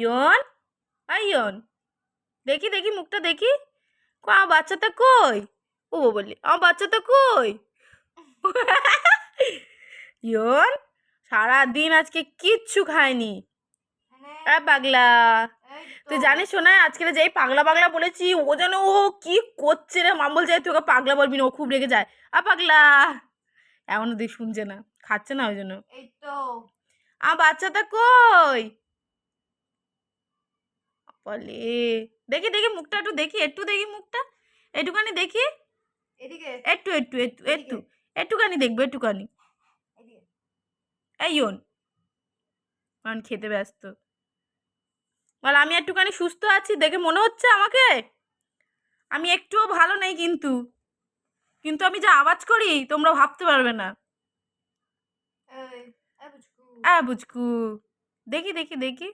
ইয়ন, ইয়ন, দেখি দেখি মুখটা দেখি। আমার বাচ্চাটা কই? ও বলি আমার বাচ্চাটা কই? ইয়ন সারাদিন আজকে কিচ্ছু খায়নি। পাগলা, তুই জানিস শোনা আজকে যেই পাগলা পাগলা বলেছি ও যেন ও কি করছে রে, মাম বলছে তুই ওকে পাগলা বলবি না, ও খুব রেগে যায়। পাগলা এমন দিক শুনছে না, খাচ্ছে না ওই জন্য। এই তো আমার বাচ্চাটা কই? বলে দেখি দেখি মুখটা একটু দেখি, একটু দেখি মুখটা, একটুখানি দেখি, এদিকে একটু একটু একটু একটু একটুখানি দেখবো, একটুখানি। এই ইয়ন কারণ খেতে ব্যস্ত। বল আমি একটুখানি সুস্থ আছি দেখে মনে হচ্ছে আমাকে? আমি একটুও ভালো নেই কিন্তু, কিন্তু আমি যা আওয়াজ করি তোমরা ভাবতে পারবে না। বুঝকু দেখি দেখি দেখি